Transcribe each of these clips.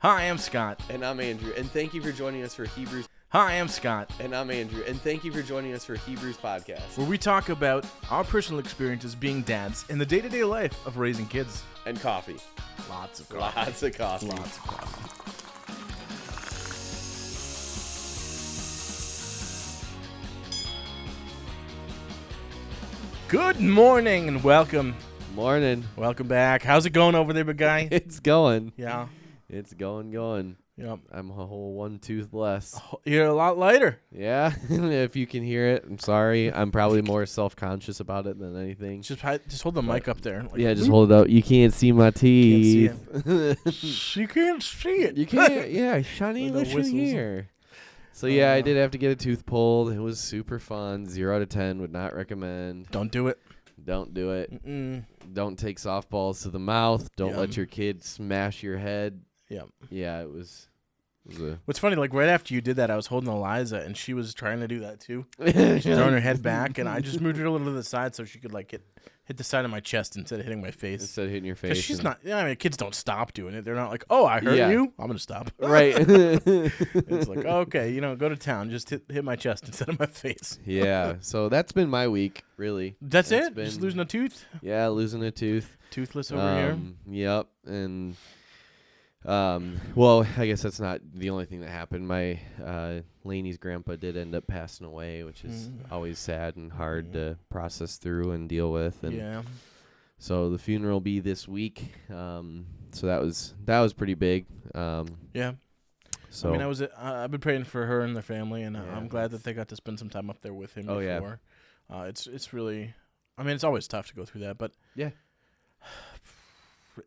Hi, I'm Scott. And I'm Andrew. And thank you for joining us for Hebrews. Hi, I'm Scott. And I'm Andrew. And thank you for joining us for Hebrews Podcast. Where we talk about our personal experiences being dads in the day-to-day life of raising kids. And coffee. Lots of coffee. Lots of coffee. Lots of coffee. Good morning and welcome. Morning. Welcome back. How's it going over there, big guy? It's going. Yeah. It's going. Yep. I'm a whole one tooth less. You're a lot lighter. Yeah. If you can hear it, I'm sorry. I'm probably more self-conscious about it than anything. Just hold the mic up there. Yeah, just hold it up. You can't see my teeth. You can't see it. You can't. Yeah, shiny With the listen here. So yeah, I did have to get a tooth pulled. It was super fun. 0 out of 10. Would not recommend. Don't do it. Don't do it. Mm-mm. Don't take softballs to the mouth. Don't Yum. let your kid smash your head. Yep. Yeah, it was a What's funny, like right after you did that, I was holding Eliza, and she was trying to do that too. She's throwing her head back, and I just moved her a little to the side so she could like hit the side of my chest instead of hitting my face. instead of hitting your face. Because she's not. Yeah, I mean, kids don't stop doing it. They're not like, oh, I hurt Yeah. you. I'm gonna stop. Right. It's like, oh, okay, go to town. Just hit my chest instead of my face. Yeah. So that's been my week, really. That's It's it. Just losing a tooth. Yeah, losing a tooth. Toothless over here. Yep. And well, I guess that's not the only thing that happened. My Laney's grandpa did end up passing away, which is always sad and hard to process through and deal with. And Yeah. so the funeral will be this week. So that was pretty big. Yeah. So I mean, I've been praying for her and their family, and Yeah. I'm glad that they got to spend some time up there with him Oh, yeah. before. It's really, I mean, it's always tough to go through that, but yeah.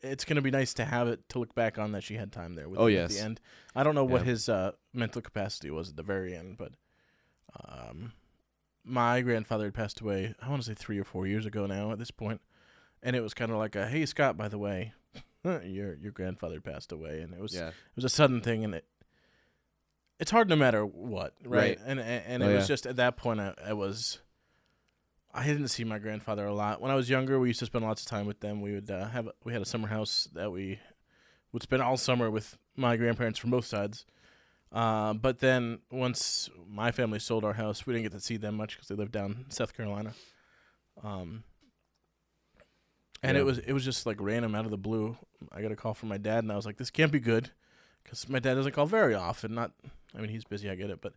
it's gonna be nice to have it to look back on that she had time there with Oh, him yes. at the end. I don't know what Yeah. his mental capacity was at the very end, but my grandfather had passed away. I want to say 3 or 4 years ago now at this point, and it was kind of like a, hey Scott, by the way, your grandfather passed away, and it was a sudden thing, and it's hard no matter what, right? And Oh, it was yeah. just at that point I didn't see my grandfather a lot. When I was younger, we used to spend lots of time with them. We would we had a summer house that we would spend all summer with my grandparents from both sides. But then once my family sold our house, we didn't get to see them much because they lived down in South Carolina. And Yeah. it was just like random out of the blue. I got a call from my dad, and I was like, this can't be good, because my dad doesn't call very often. I mean, he's busy, I get it, but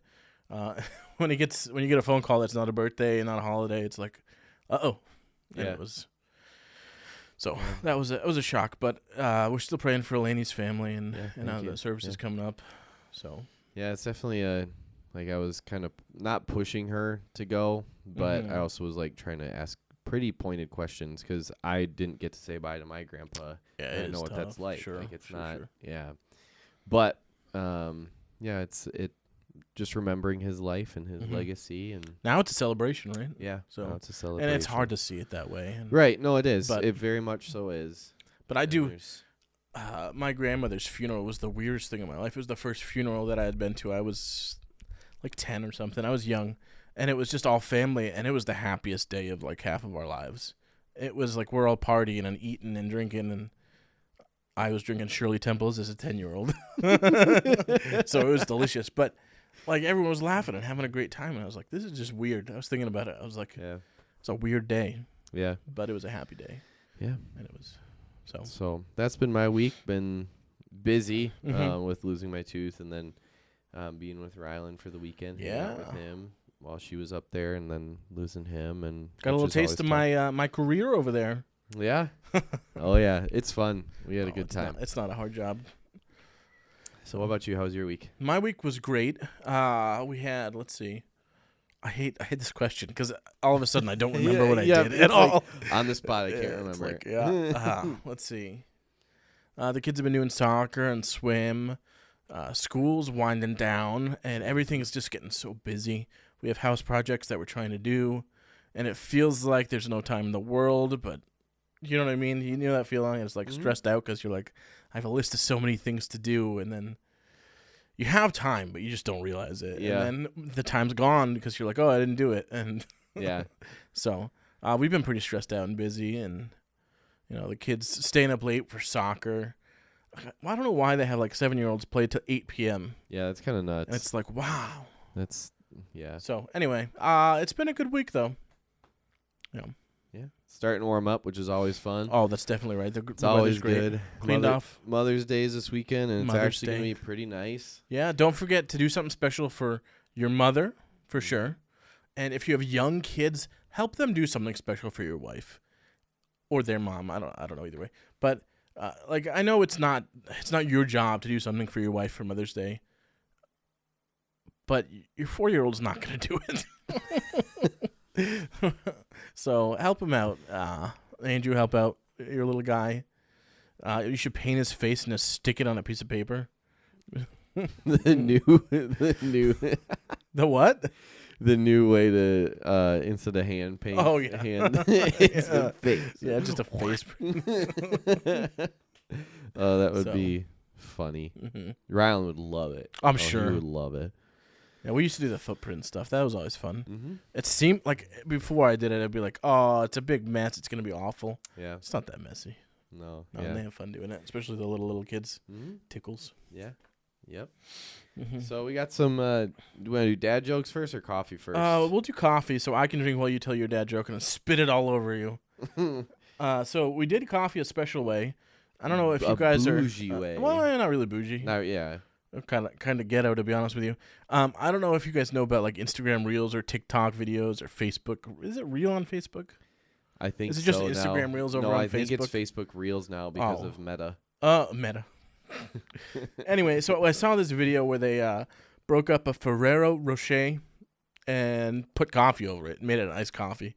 when you get a phone call that's not a birthday and not a holiday, it's like, uh-oh. And Yeah. it was, so that was a shock, but we're still praying for Elaine's family, and thank you. the service is Yeah. coming up. So Yeah, it's definitely I was kind of not pushing her to go, but I also was like trying to ask pretty pointed questions because I didn't get to say bye to my grandpa. yeah, I it didn't is know what tough. that's like. Sure, Like it's sure, not. sure. Yeah, but yeah, it just remembering his life and his legacy, and Now it's a celebration, right? yeah, So- now it's a celebration. And it's hard to see it that way. And, Right? No, it is. But- It very much so is. But I And do. there's- My grandmother's funeral was the weirdest thing in my life. It was the first funeral that I had been to. I was like 10 or something. I was young, and it was just all family, and it was the happiest day of like half of our lives. It was like we're all partying and eating and drinking, and I was drinking Shirley Temples as a 10-year-old. So it was delicious. But like everyone was laughing and having a great time, and I was like, this is just weird. I was thinking about it. I was like, Yeah. it's a weird day, Yeah. but it was a happy day, Yeah. and it was so. So that's been my week. Been busy Mhm. with losing my tooth, and then being with Rylan for the weekend. hanging out with Yeah. him while she was up there, and then losing him, and Got a which little is taste of always my career over there. tough. Yeah. Oh yeah, it's fun. We had a Oh, good time. It's not a hard job. So what about you? How was your week? My week was great. We had, let's see. I hate this question because all of a sudden I don't remember what I did it's at all. like, on the spot, I can't It's remember. like, yeah. Let's see. The kids have been doing soccer and swim. School's winding down, and everything is just getting so busy. We have house projects that we're trying to do, and it feels like there's no time in the world, but you know what I mean? You know that feeling? It's like stressed out because you're like, I have a list of so many things to do, and then you have time, but you just don't realize it. Yeah. And then the time's gone because you're like, oh, I didn't do it. And Yeah. so we've been pretty stressed out and busy, and the kids staying up late for soccer. I don't know why they have like 7-year-olds play till 8 p.m. Yeah, that's kind of nuts. And it's like, wow. That's yeah. So anyway, it's been a good week though. Yeah. Yeah, starting to warm up, which is always fun. Oh, that's definitely right. It's always great. good. Cleaned off. Mother's Day is this weekend, and Mother's it's actually Day. going to be pretty nice. Yeah, don't forget to do something special for your mother, for sure. And if you have young kids, help them do something special for your wife or their mom. I don't know either way. But like I know it's not your job to do something for your wife for Mother's Day. But your 4-year-old's not going to do it. So help him out. Andrew, help out your little guy. You should paint his face and just stick it on a piece of paper. the new The what? The new way to instead of hand paint. Oh yeah, hand it's the face. Yeah, just a face. Oh, that would be funny. Mm-hmm. Rylan would love it. I'm sure he would love it. Yeah, we used to do the footprint stuff. That was always fun. Mm-hmm. It seemed like before I did it, I'd be like, "Oh, it's a big mess. It's gonna be awful." Yeah, it's not that messy. No, And they have fun doing it, especially the little kids. Mm-hmm. Tickles. Yeah. Yep. Mm-hmm. So we got some. Do you want to do dad jokes first or coffee first? We'll do coffee so I can drink while you tell your dad joke and spit it all over you. So we did coffee a special way. I don't know if you guys are bougie way. Well, not really bougie. No, yeah. Kind of ghetto, to be honest with you. I don't know if you guys know about like Instagram Reels or TikTok videos or Facebook. Is it Reel on Facebook? I think. Is it just so Instagram now. Reels over no, on I Facebook? think it's Facebook Reels now because of Meta. Meta. Anyway, so I saw this video where they broke up a Ferrero Rocher and put coffee over it, made it an iced coffee.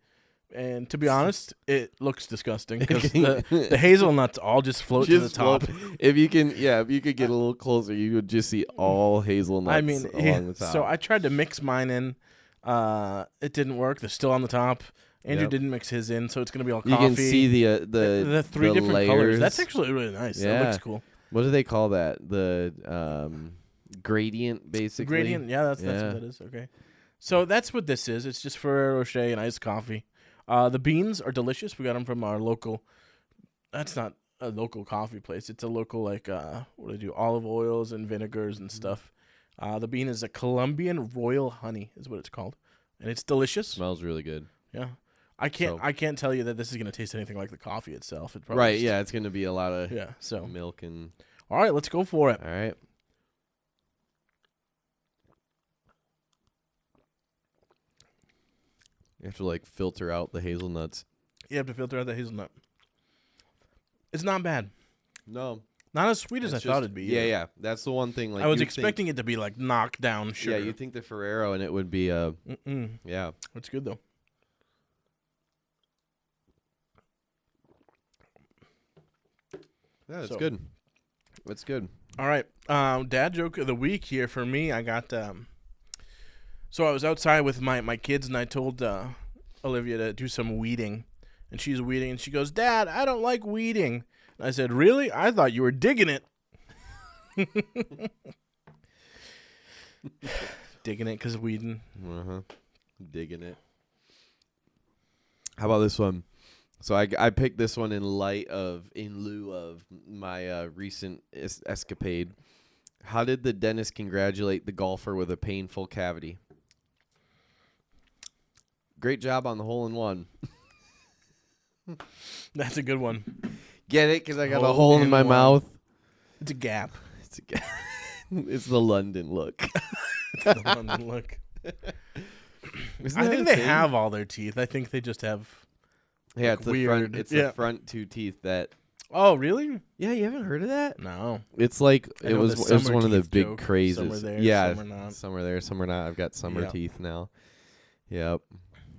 And to be honest, it looks disgusting because the hazelnuts all just float to the top. If you could get a little closer, you would just see all hazelnuts along the top. So I tried to mix mine in. It didn't work. They're still on the top. Andrew didn't mix his in, so it's gonna be all coffee. You can see the three different layers. colors. That's actually really nice. Yeah. That looks cool. What do they call that? The gradient, basically. The gradient. Yeah, that's what that is. Okay. So that's what this is. It's just Ferrero Rocher and iced coffee. The beans are delicious. We got them from our local. That's not a local coffee place. It's a local what do they do? Olive oils and vinegars and stuff. The bean is a Colombian Royal Honey, is what it's called, and it's delicious. Smells really good. Yeah, I can't tell you that this is gonna taste anything like the coffee itself. It probably right? Yeah, it's gonna be a lot of So milk and. All right, let's go for it. All right. You have to filter out the hazelnuts. You have to filter out the hazelnut. It's not bad. No. Not as sweet as I thought it'd be. Yeah. That's the one thing. I was expecting it to be knocked down sugar. Yeah, you think the Ferrero and it would be yeah. It's good though. Yeah, it's good. It's good. All right. Dad joke of the week here for me. I got so I was outside with my kids and I told Olivia to do some weeding. And she's weeding and she goes, "Dad, I don't like weeding." And I said, "Really? I thought you were digging it." Digging it because of weeding. Digging it. How about this one? So I picked this one in lieu of my recent escapade. How did the dentist congratulate the golfer with a painful cavity? Great job on the hole-in-one. That's a good one. Get it? Because I got a hole in my mouth. It's a gap. It's a gap. It's the London look. It's the London look. I think they have all their teeth. I think they just have. Yeah, it's weird. the front. It's the front two teeth that. Oh, really? Yeah, you haven't heard of that? No. It's it was one of the big crazes. Some are there, yeah, some are not. Some are there, some are not. I've got summer teeth now. Yep.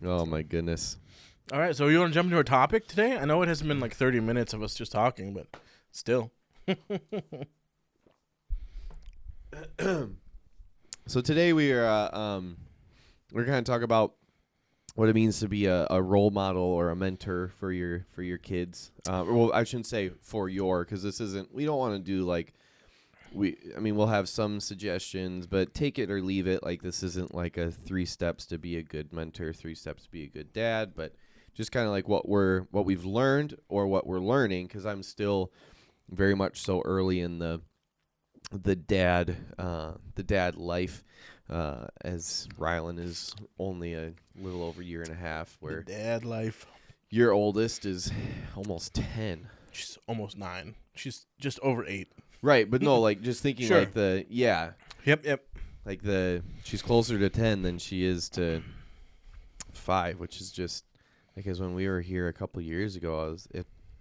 Oh my goodness. All right, so you want to jump into our topic today? I know it hasn't been 30 minutes of us just talking, but still. So today we're going to talk about what it means to be a role model or a mentor for your kids. Well, I shouldn't say because this isn't. We don't want to do we'll have some suggestions, but take it or leave it. This isn't a 3 steps to be a good mentor, 3 steps to be a good dad, but just kind of what we've learned or what we're learning. Because I'm still very much so early in the dad life, as Rylan is only a little over a year and a half, where the dad life. Your oldest is almost 10. She's almost 9. She's just over 8. Right, but no, like just thinking Sure. like Yep. like she's closer to 10 than she is to 5, which is just because when we were here a couple years ago,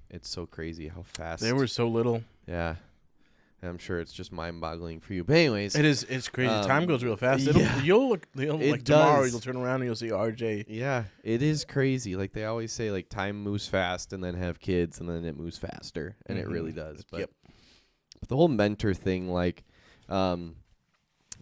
it's so crazy how fast they were so little. Yeah. I'm sure it's just mind-boggling for you. But anyways, It's crazy. Time goes real fast. Yeah, you'll like tomorrow does. you'll turn around and you'll see RJ. Yeah, it is crazy. Like they always say, like time moves fast, and then have kids, and then it moves faster, and it really does. But, but the whole mentor thing, like, I don't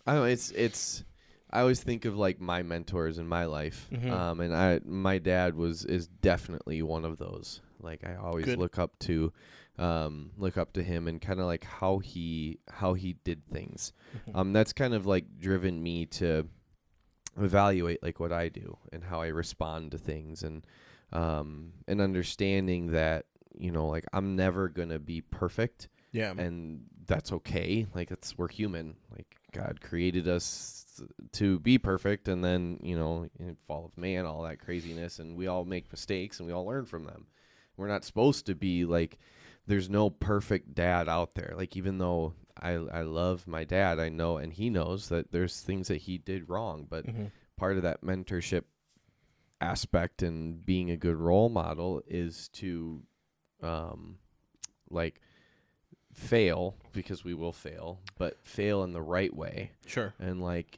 know. It's. I always think of like my mentors in my life, and my dad is definitely one of those. Like I always look up to him and kind of like how he did things. That's kind of like driven me to evaluate like what I do and how I respond to things, and understanding that, you know, like I'm never gonna be perfect. Yeah. And that's okay. Like we're human. Like God created us to be perfect, and then, you know, in fall of man, all that craziness, and we all make mistakes and we all learn from them. We're not supposed to be like, there's no perfect dad out there. Like, even though I love my dad, I know, and he knows that there's things that he did wrong, but part of that mentorship aspect and being a good role model is to like fail, because we will fail, but fail in the right way. Sure. And like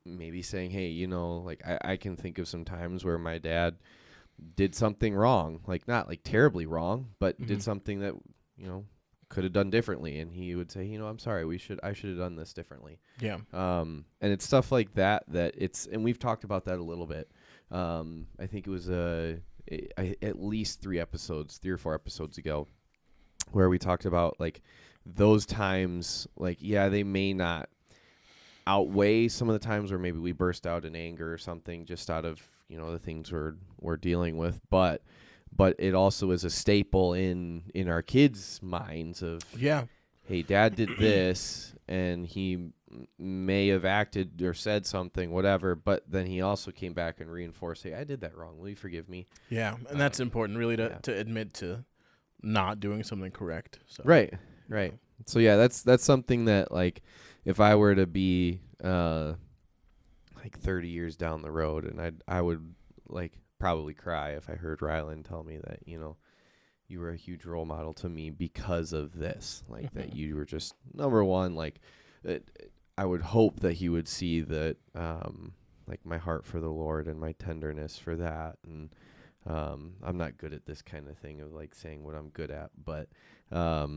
maybe saying, hey, you know, like I can think of some times where my dad did something wrong, like not like terribly wrong, but did something that, you know, could have done differently, and he would say, you know, I'm sorry, I should have done this differently. Yeah. And it's stuff like that it's, and we've talked about that a little bit. I think it was at least 3 or 4 episodes ago, where we talked about like those times, like, yeah, they may not outweigh some of the times where maybe we burst out in anger or something just out of, you know, the things we're dealing with, but it also is a staple in our kids' minds of, hey, dad did this, and he may have acted or said something, whatever, but then he also came back and reinforced, hey, I did that wrong, will you forgive me? Yeah, and that's important, really, to admit to not doing something correct. So. Right. So yeah, that's something that, like, if I were to be like 30 years down the road, and I would like probably cry if I heard Rylan tell me that, you know, you were a huge role model to me because of this, like that you were just number one, like I would hope that he would see that like my heart for the Lord and my tenderness for that. And I'm not good at this kind of thing of like saying what I'm good at, but I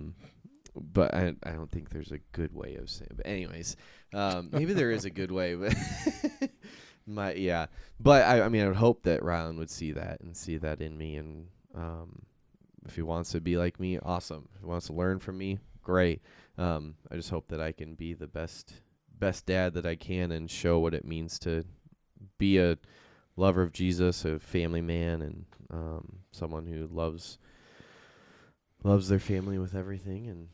don't think there's a good way of saying it. But anyways, maybe there is a good way, but but I mean, I would hope that Rylan would see that and see that in me. And if he wants to be like me, awesome. If he wants to learn from me, great. I just hope that I can be the best dad that I can and show what it means to be a lover of Jesus, a family man, and someone who loves their family with everything and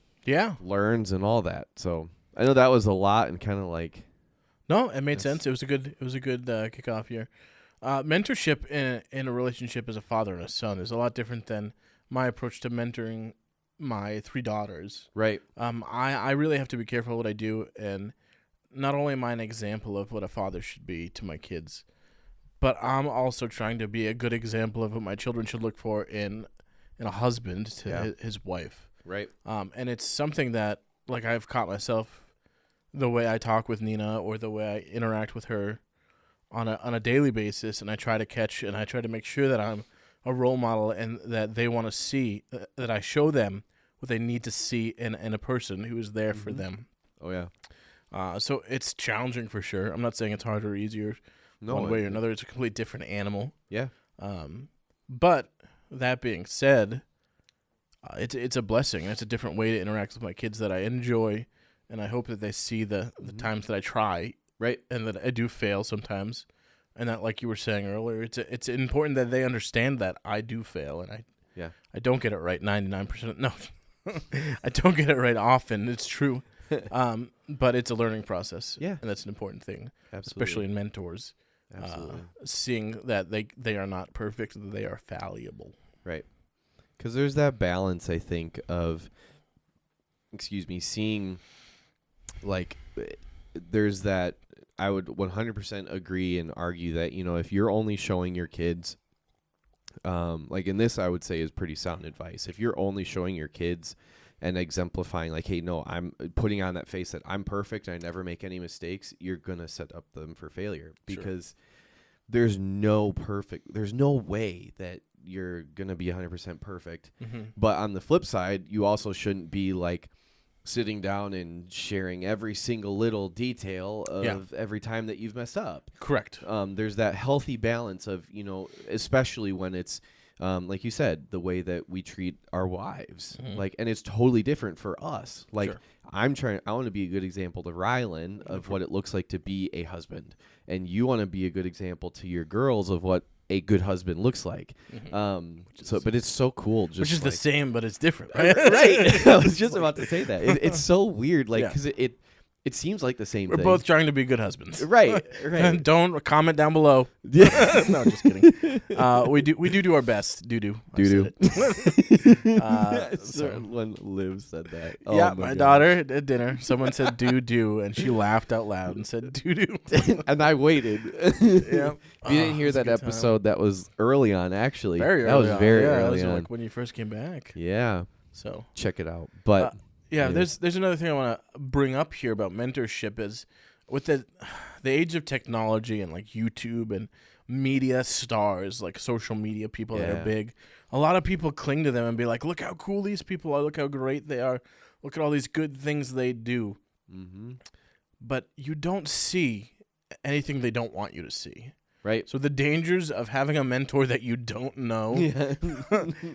learns and all that. So I know that was a lot and kind of like. No, it made sense. It was a good kickoff here. Mentorship in a relationship as a father and a son is a lot different than my approach to mentoring my 3 daughters. Right. I really have to be careful what I do, and not only am I an example of what a father should be to my kids, but I'm also trying to be a good example of what my children should look for in a husband to his wife. Right. And it's something that, like, I've caught myself, the way I talk with Nina or the way I interact with her on a daily basis, and I try to catch and I try to make sure that I'm a role model and that they want to see, that I show them what they need to see in a person who is there for them. Oh, yeah. So it's challenging for sure. I'm not saying it's harder or easier one way or another. It's a completely different animal. Yeah. But that being said, it's a blessing. It's a different way to interact with my kids that I enjoy, and I hope that they see the times that I try, right, and that I do fail sometimes, and that, like you were saying earlier, it's important that they understand that I do fail, and I don't get it right 99%. No, I don't get it right often. It's true. But it's a learning process. Yeah. And that's an important thing, Absolutely. especially in mentors. Absolutely. Seeing that they are not perfect, that they are fallible. Right. Because there's that balance, I think, of, seeing, like, there's that, I would 100% agree and argue that, if you're only showing your kids, like in this, I would say is pretty sound advice. If you're only showing your kids and exemplifying, like, hey, no, I'm putting on that face that I'm perfect and I never make any mistakes, you're going to set up them for failure because there's no way that you're going to be 100% perfect. Mm-hmm. But on the flip side, you also shouldn't be like sitting down and sharing every single little detail of every time that you've messed up. Correct. There's that healthy balance of, especially when it's, like you said, the way that we treat our wives, like, and it's totally different for us. Like, I want to be a good example to Rylan of what it looks like to be a husband. And you want to be a good example to your girls of what a good husband looks like. But it's so cool. Just which is like, the same, but it's different, right? Right. I was just about to say that. It's so weird, like, because it seems like the same We're thing. both trying to be good husbands. Right. And don't comment down below. Yeah. No, just kidding. We do our best. Do. When Liv said that. Yeah, my daughter at dinner, someone said do, and she laughed out loud and said do. And I waited. Yeah. If you didn't hear that episode, that was early on, actually. Very early that was on. very Yeah, early that was on. like when you first came back. Yeah. So check it out. But yeah, there's another thing I want to bring up here about mentorship is with the age of technology and like YouTube and media stars, like social media people that are big, a lot of people cling to them and be like, look how cool these people are, look how great they are, look at all these good things they do. Mm-hmm. But you don't see anything they don't want you to see. Right. So the dangers of having a mentor that you don't know,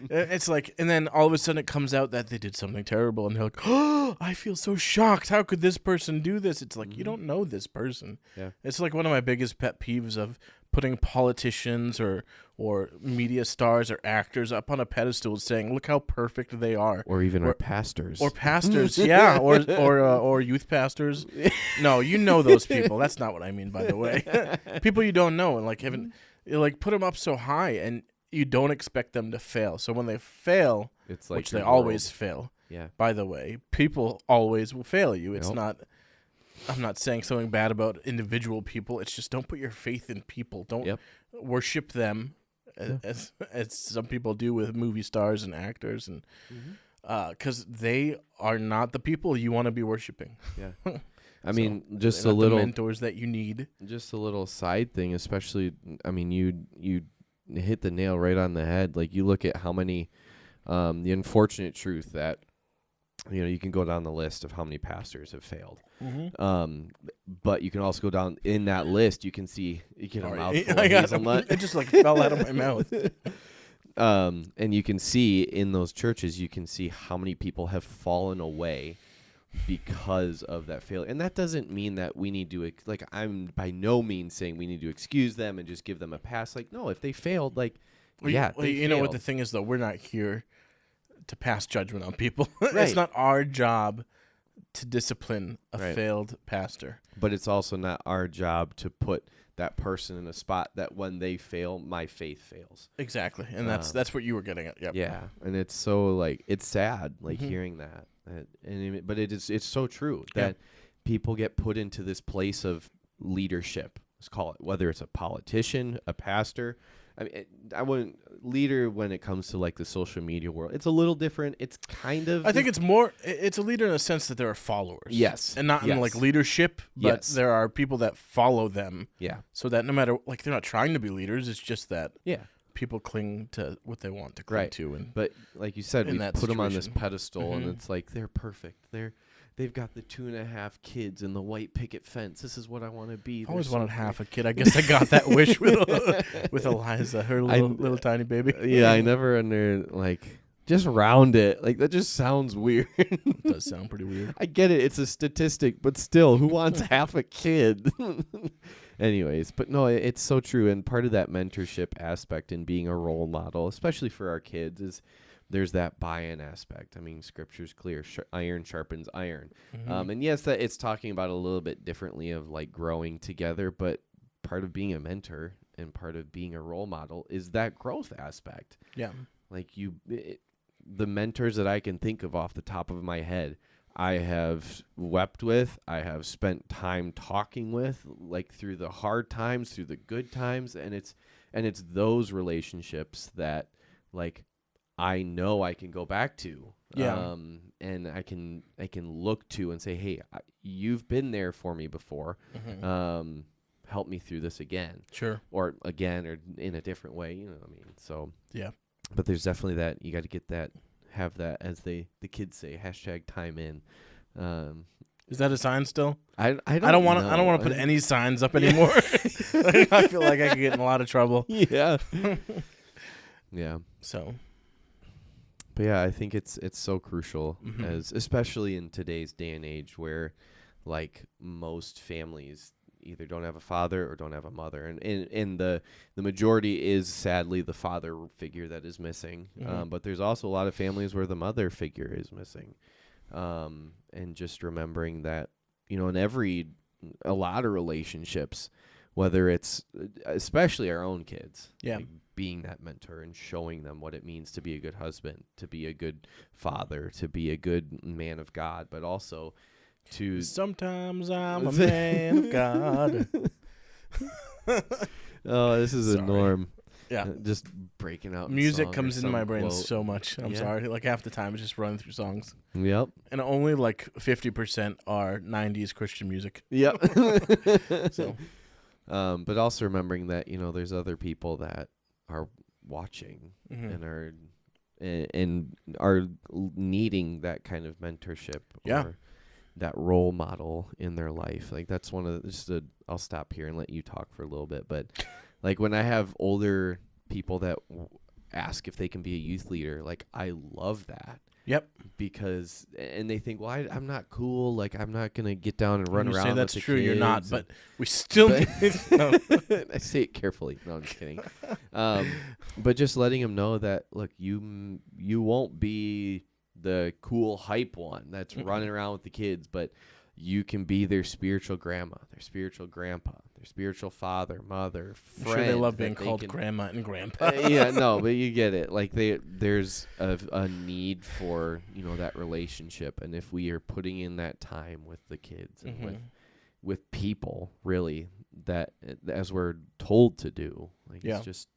it's like, and then all of a sudden it comes out that they did something terrible and they're like, oh, I feel so shocked. How could this person do this? It's like, you don't know this person. Yeah. It's like one of my biggest pet peeves of putting politicians or media stars or actors up on a pedestal saying, look how perfect they are. Or even our pastors. Or pastors, yeah. Or youth pastors. No, you know those people. That's not what I mean, by the way. People you don't know and like put them up so high and you don't expect them to fail. So when they fail, it's like which they always fail. Yeah. By the way, people always will fail you. It's not. I'm not saying something bad about individual people. It's just don't put your faith in people. Don't worship them as some people do with movie stars and actors, and because they are not the people you want to be worshiping. Yeah, I mean, just a little the mentors that you need. Just a little side thing, especially. I mean, you hit the nail right on the head. Like you look at how many, the unfortunate truth that. You can go down the list of how many pastors have failed. Mm-hmm. But you can also go down in that list. You can see you get a mouthful of hazelnut. It just like fell out of my mouth. And you can see in those churches, you can see how many people have fallen away because of that failure. And that doesn't mean that we need to I'm by no means saying we need to excuse them and just give them a pass. Like, no, if they failed, like, you know what the thing is though, we're not here to pass judgment on people. Right. It's not our job to discipline a failed pastor. But it's also not our job to put that person in a spot that when they fail, my faith fails. Exactly. And that's what you were getting at. Yep. Yeah. And it's so like, it's sad, like hearing that. But it's so true that people get put into this place of leadership. Let's call it, whether it's a politician, a pastor. I mean, I wouldn't leader when it comes to like the social media world. It's a little different. It's kind of. I think it's more. It's a leader in the sense that there are followers. Yes, and not in like leadership, but there are people that follow them. Yeah. So that no matter like they're not trying to be leaders, it's just that people cling to what they want to cling to. But like you said, we put them on this pedestal, and it's like they're perfect. They've got the 2.5 kids and the white picket fence. This is what I want to be. I always wanted half a kid. I guess I got that wish with Eliza, her little tiny baby. Yeah, I never just round it. Like, that just sounds weird. It does sound pretty weird. I get it. It's a statistic, but still, who wants half a kid? Anyways, but no, it's so true. And part of that mentorship aspect in being a role model, especially for our kids, is there's that buy-in aspect. I mean, scripture's clear. Iron sharpens iron. Mm-hmm. And yes, that it's talking about a little bit differently of like growing together, but part of being a mentor and part of being a role model is that growth aspect. Yeah. Like the mentors that I can think of off the top of my head, I have wept with, I have spent time talking with, like through the hard times, through the good times, and it's those relationships that like I know I can go back to. Yeah. And I can look to and say, hey, you've been there for me before. Mm-hmm. Help me through this again. Sure. Or again, or in a different way, you know what I mean? So, yeah. But there's definitely that, you got to get that, have that, as the kids say, #time in. Is that a sign still? I don't want to put any signs up anymore. I feel like I could get in a lot of trouble. Yeah. Yeah. So. But yeah, I think it's so crucial, Mm-hmm. especially in today's day and age where like most families either don't have a father or don't have a mother, and the majority is sadly the father figure that is missing. Mm-hmm. But there's also a lot of families where the mother figure is missing, and just remembering that, you know, in a lot of relationships, whether it's especially our own kids, Yeah. like being that mentor and showing them what it means to be a good husband, to be a good father, to be a good man of God, but also to sometimes I'm a man of God. Oh, this is Sorry. a norm. Yeah. Just breaking out. Music comes into my brain so much. I'm sorry. Like half the time it's just running through songs. Yep. And only like 50% are 90s Christian music. Yep. So. But also remembering that, you know, there's other people that are watching Mm-hmm. and are needing that kind of mentorship or that role model in their life. Like that's one of the, I'll stop here and let you talk for a little bit, but like when I have older people that ask if they can be a youth leader, like I love that. Yep. Because, and they think, well, I'm not cool. Like I'm not going to get down and run around. Say that's with the true. You're not, kids but we still need. No. I say it carefully. No, I'm just kidding. But just letting them know that, look, you won't be the cool hype one that's running around with the kids, but you can be their spiritual grandma, their spiritual grandpa, their spiritual father, mother, friend. I'm sure they love being called grandma and grandpa. Yeah, no, but you get it. Like there's a need for, you know, that relationship, and if we are putting in that time with the kids and with people, really, that as we're told to do, like it's just.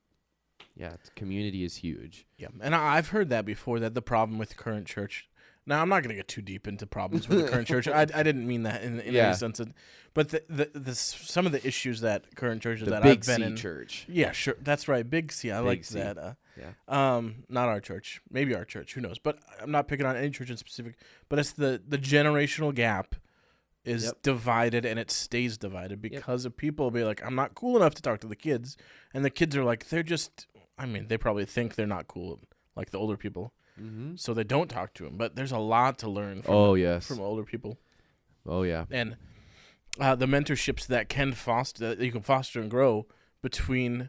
Yeah, community is huge. Yeah, and I've heard that before, that the problem with the current church. Now, I'm not going to get too deep into problems with the current church. I didn't mean that in any sense. But the some of the issues that current churches that I've been in. Church. Yeah, sure. That's right. Big C. I like that. Not our church. Maybe our church. Who knows? But I'm not picking on any church in specific. But it's the generational gap is divided, and it stays divided because of people be like, I'm not cool enough to talk to the kids. And the kids are like, they're just... I mean, they probably think they're not cool, like the older people, so they don't talk to them. But there's a lot to learn from older people. Oh, yeah. And the mentorships that you can foster and grow between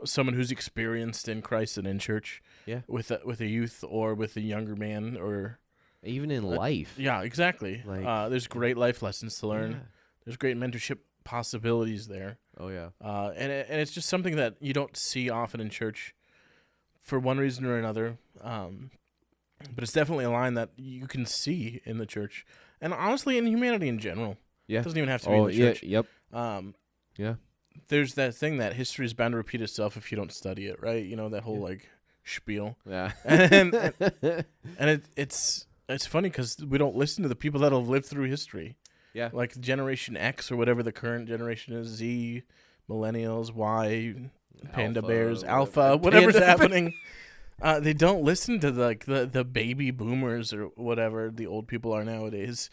someone who's experienced in Christ and in church, with a youth or with a younger man, or even in life. Yeah, exactly. Like, there's great life lessons to learn. Yeah. There's great mentorship possibilities there. Oh yeah. And it's just something that you don't see often in church, for one reason or another. But it's definitely a line that you can see in the church, and honestly in humanity in general. Yeah. It doesn't even have to be in the church. Yep. Yeah. There's that thing that history is bound to repeat itself if you don't study it, right? You know, that whole like spiel. Yeah. and it's funny because we don't listen to the people that have lived through history. Yeah. Like Generation X or whatever the current generation is, Z, Millennials, Y, Panda Bears, Alpha, whatever's happening. They don't listen to the baby boomers or whatever the old people are nowadays.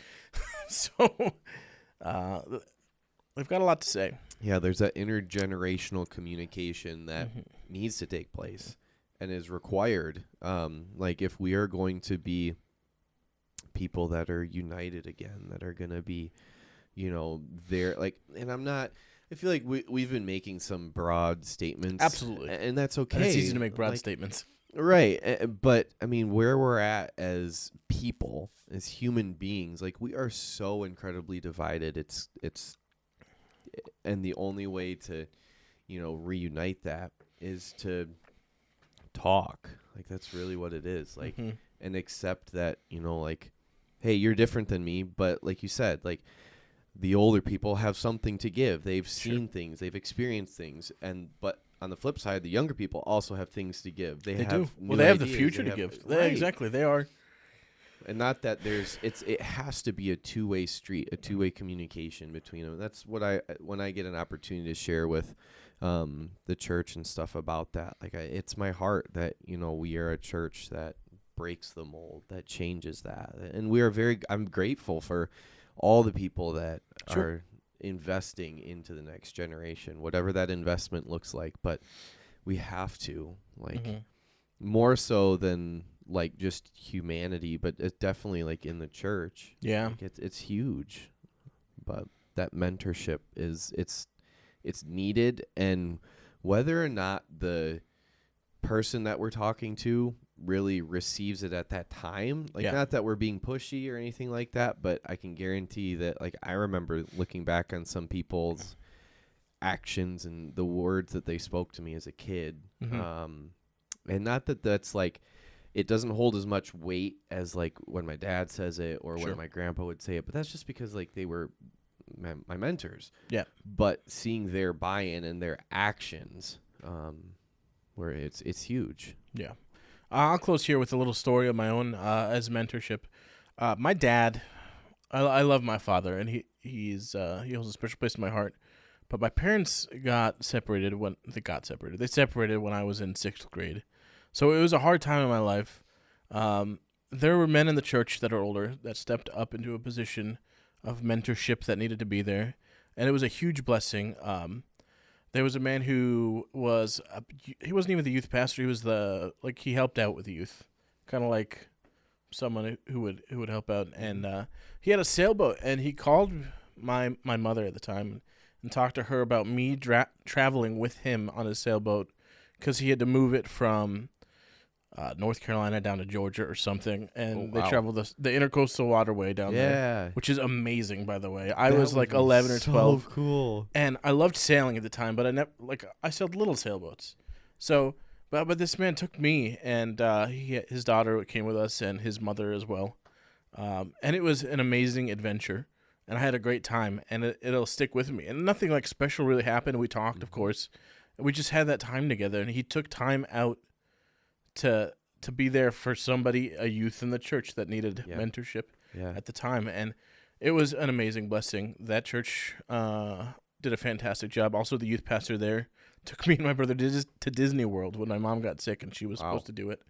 So they've got a lot to say. Yeah, there's that intergenerational communication that needs to take place and is required. Like if we are going to be people that are united again, that are going to be, you know, there, like, and I feel like we've been making some broad statements. Absolutely. And that's okay. And it's easy to make broad statements. Right. But I mean, where we're at as people, as human beings, like we are so incredibly divided. And the only way to, reunite that is to talk. Like that's really what it is. Like, and accept that, like, hey, you're different than me, but like you said, like the older people have something to give. They've seen things, they've experienced things, but on the flip side, the younger people also have things to give. They have do. new Well, they have the ideas, future to give. Right. Exactly, they are. And not that it has to be a two-way street, a two-way communication between them. That's what when I get an opportunity to share with the church and stuff about that. Like it's my heart that, we are a church that breaks the mold, that changes that. And I'm grateful for all the people that are investing into the next generation, whatever that investment looks like. But we have to, like, more so than like just humanity, but it's definitely like in the church. Yeah, like it's huge. But that mentorship it's needed, and whether or not the person that we're talking to really receives it at that time, like not that we're being pushy or anything like that, but I can guarantee that, like, I remember looking back on some people's actions and the words that they spoke to me as a kid, and not that that's like it doesn't hold as much weight as like when my dad says it or when my grandpa would say it, but that's just because like they were my mentors. Yeah. But seeing their buy-in and their actions, where it's huge. Yeah. I'll close here with a little story of my own as mentorship. My dad, I love my father, and he holds a special place in my heart. But my parents got separated when they got separated. They separated when I was in 6th grade. So it was a hard time in my life. There were men in the church that are older that stepped up into a position of mentorship that needed to be there, and it was a huge blessing. There was a man who he wasn't even the youth pastor. He was he helped out with the youth, kind of like someone who would help out. And he had a sailboat, and he called my mother at the time and talked to her about me traveling with him on his sailboat, because he had to move it from North Carolina down to Georgia or something, and they traveled the intercoastal waterway down there, which is amazing, by the way. I was like 11 or 12. So cool. And I loved sailing at the time, but I sailed little sailboats. So, but this man took me, and his daughter came with us, and his mother as well. And it was an amazing adventure, and I had a great time, and it'll stick with me. And nothing like special really happened. We talked, of course. We just had that time together, and he took time out to be there for somebody, a youth in the church that needed mentorship at the time. And it was an amazing blessing. That church did a fantastic job. Also, the youth pastor there took me and my brother to Disney World when my mom got sick and she was supposed to do it.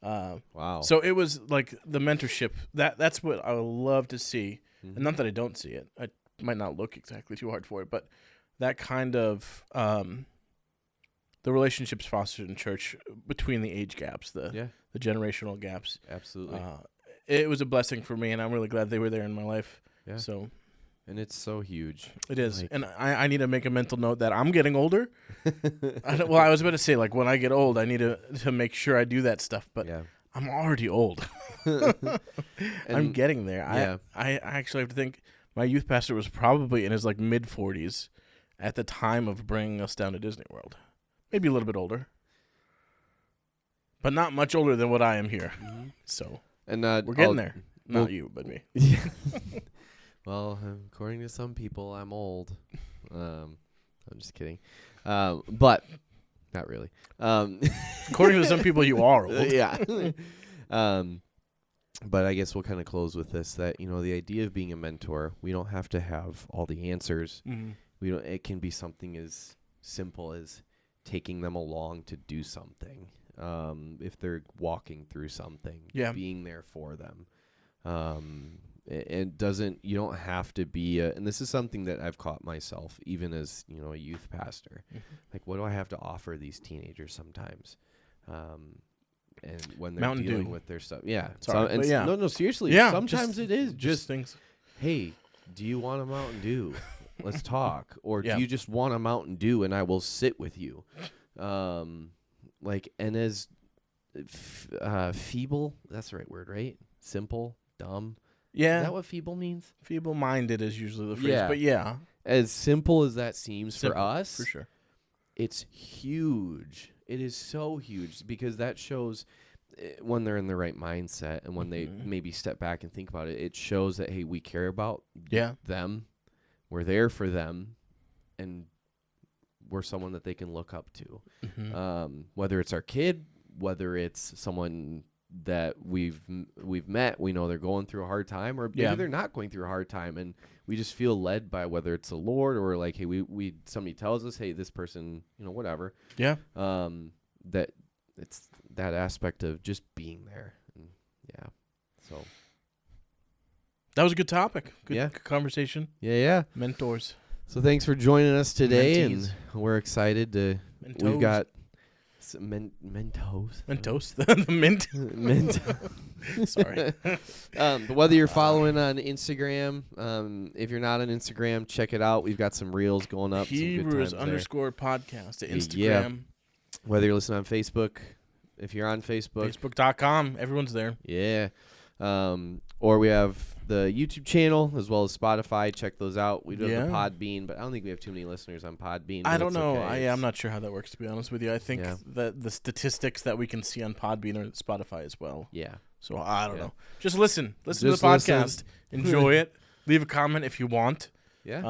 So it was like the mentorship. That's what I would love to see. And not that I don't see it. I might not look exactly too hard for it, but that kind of the relationships fostered in church between the age gaps, the generational gaps. Absolutely. It was a blessing for me, and I'm really glad they were there in my life. Yeah. So, and it's so huge. It is. Like, and I need to make a mental note that I'm getting older. I was about to say, like, when I get old, I need to make sure I do that stuff, but I'm already old. I'm getting there. Yeah. I actually have to think my youth pastor was probably in his like mid-40s at the time of bringing us down to Disney World. Maybe a little bit older, but not much older than what I am here. So, and we're getting there. Not you, but me. Yeah. Well, according to some people, I'm old. I'm just kidding, but not really. According to some people, you are old. Yeah. But I guess we'll kind of close with this: that the idea of being a mentor, we don't have to have all the answers. We don't. It can be something as simple as taking them along to do something, if they're walking through something, being there for them. You don't have to be and this is something that I've caught myself even as a youth pastor. Like, what do I have to offer these teenagers sometimes, and when they're Mountain dealing Dew. with their stuff? No, seriously, sometimes it is just things. Hey, do you want a Mountain Dew? Let's talk. Or do you just want a Mountain Dew and I will sit with you? And as feeble. That's the right word, right? Simple, dumb. Yeah. Is that what feeble means? Feeble-minded is usually the phrase, Yeah. but yeah. As simple as that seems Simple, for us, for sure. it's huge. It is so huge because that shows when they're in the right mindset and when they maybe step back and think about it, it shows that, hey, we care about them. We're there for them, and we're someone that they can look up to. Whether it's our kid, whether it's someone that we've met, we know they're going through a hard time, or maybe they're not going through a hard time, and we just feel led by whether it's the Lord or like, hey, we somebody tells us, hey, this person, whatever. Yeah. That it's that aspect of just being there. And so that was a good topic. Good Yeah. conversation. Yeah. Mentors. So thanks for joining us today, Mentees. and we're excited to. Mentos. We've got some Mentos. Mentos. The mint. Mint. Sorry. But whether you're following on Instagram, if you're not on Instagram, check it out. We've got some reels going up. Hebrews some good times there. _podcast at Instagram. Yeah. Whether you're listening on Facebook, if you're on Facebook. Facebook.com. Everyone's there. Yeah. Or we have the YouTube channel as well as Spotify. Check those out. We do have the Podbean, but I don't think we have too many listeners on Podbean. I don't know. I'm not sure how that works, to be honest with you. I think Yeah. that the statistics that we can see on Podbean are Spotify as well. Yeah. So I don't know. Just listen. Listen Just to the podcast. listen. Enjoy it. Leave a comment if you want. Yeah.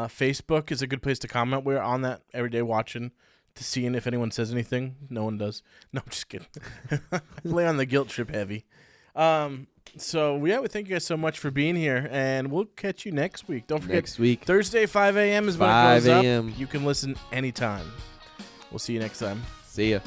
Facebook is a good place to comment. We're on that every day watching to seeing if anyone says anything. No one does. No, I'm just kidding. Lay on the guilt trip heavy. So, we thank you guys so much for being here, and we'll catch you next week. Don't forget, next week. Thursday, 5 a.m. is when it 5 goes up. a.m. You can listen anytime. We'll see you next time. See ya.